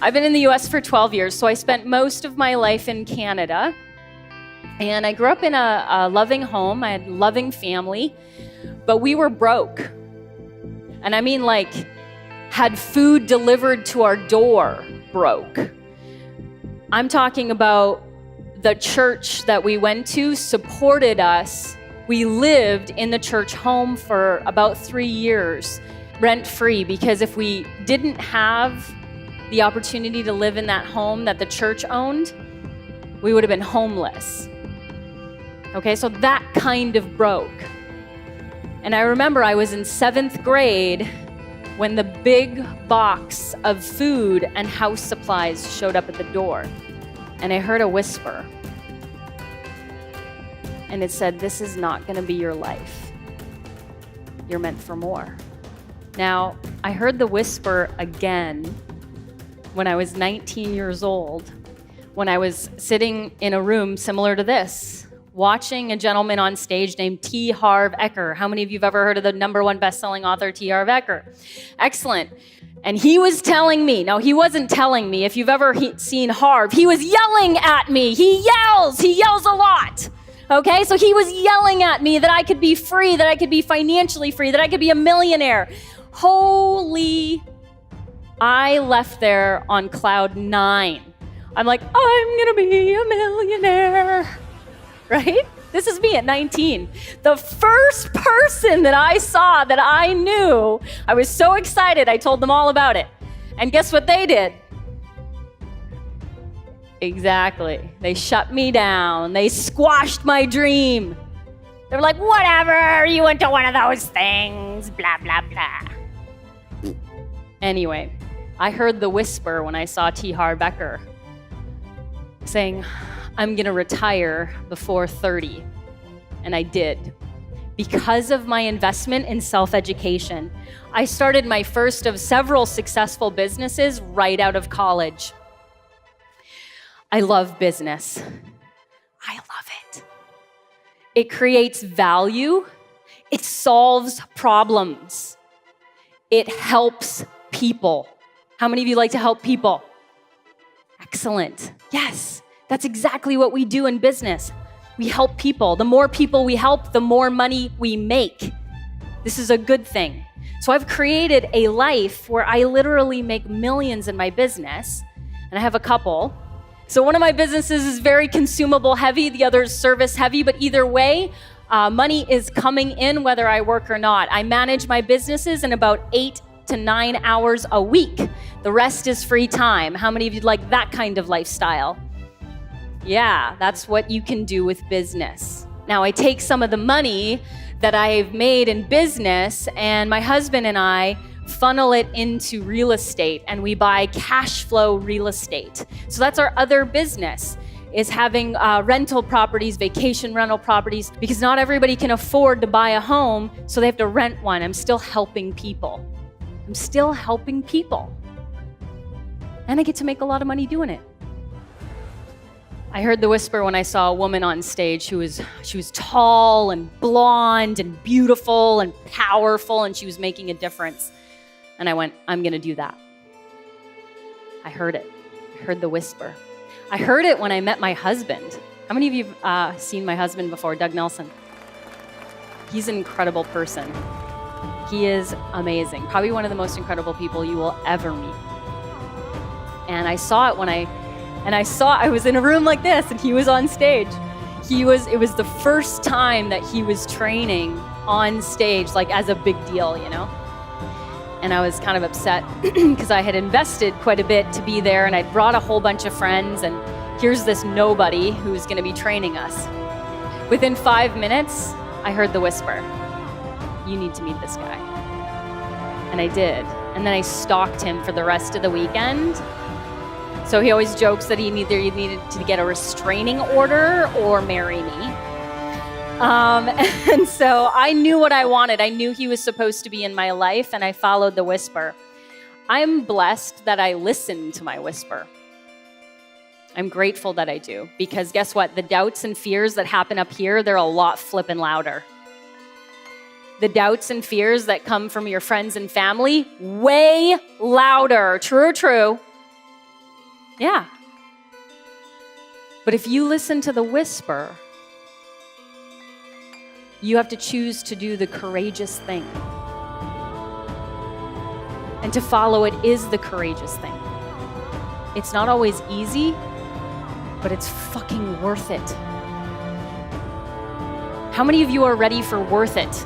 I've been in the US for 12 years, so I spent most of my life in Canada. And I grew up in a loving home. I had a loving family, but we were broke. And I mean like had food delivered to our door broke. I'm talking about the church that we went to supported us. We lived in the church home for about 3 years, rent-free, because if we didn't have the opportunity to live in that home that the church owned, we would have been homeless. Okay, so that kind of broke. And I remember I was in 7th grade when the big box of food and house supplies showed up at the door. And I heard a whisper. And it said, "This is not going to be your life. You're meant for more." Now, I heard the whisper again when I was 19 years old, when I was sitting in a room similar to this, watching a gentleman on stage named T. Harv Eker. How many of you have ever heard of the #1 best-selling author, T. Harv Eker? Excellent. And he was telling me, no, he wasn't telling me. If you've ever seen Harv, he was yelling at me. He yells a lot. Okay, so he was yelling at me that I could be free, that I could be financially free, that I could be a millionaire. Holy, I left there on cloud 9. I'm like, I'm gonna be a millionaire, right? This is me at 19. The first person that I saw that I knew, I was so excited, I told them all about it. And guess what they did? Exactly. They shut me down. They squashed my dream. They were like, whatever, you went to one of those things, blah, blah, blah. Anyway, I heard the whisper when I saw T. Harv Eker saying, I'm going to retire before 30. And I did. Because of my investment in self-education, I started my first of several successful businesses right out of college. I love business. I love it. It creates value. It solves problems. It helps people. How many of you like to help people? Excellent. Yes, that's exactly what we do in business. We help people. The more people we help, the more money we make. This is a good thing. So I've created a life where I literally make millions in my business, and I have a couple. So one of my businesses is very consumable heavy, the other is service heavy, but either way, money is coming in whether I work or not. I manage my businesses in about 8 to 9 hours a week. The rest is free time. How many of you like that kind of lifestyle? Yeah, that's what you can do with business. Now, I take some of the money that I've made in business, and my husband and I funnel it into real estate, and we buy cash flow real estate. So that's our other business, is having rental properties, vacation rental properties, because not everybody can afford to buy a home, so they have to rent one. I'm still helping people. And I get to make a lot of money doing it. I heard the whisper when I saw a woman on stage she was tall and blonde and beautiful and powerful, and she was making a difference. And I went, I'm gonna do that. I heard it. I heard the whisper. I heard it when I met my husband. How many of you have seen my husband before, Doug Nelson? He's an incredible person. He is amazing. Probably one of the most incredible people you will ever meet. And I saw it when I was in a room like this and he was on stage. It was the first time that he was training on stage, like as a big deal, you know? And I was kind of upset because I had invested quite a bit to be there, and I'd brought a whole bunch of friends, and here's this nobody who's gonna be training us. Within 5 minutes, I heard the whisper, you need to meet this guy. And I did. And then I stalked him for the rest of the weekend. So he always jokes that he needed to get a restraining order or marry me. And so I knew what I wanted. I knew he was supposed to be in my life, and I followed the whisper. I'm blessed that I listened to my whisper. I'm grateful that I do, because guess what? The doubts and fears that happen up here, they're a lot flippin' louder. The doubts and fears that come from your friends and family, way louder. True or true? Yeah. But if you listen to the whisper, you have to choose to do the courageous thing. And to follow it is the courageous thing. It's not always easy, but it's fucking worth it. How many of you are ready for worth it?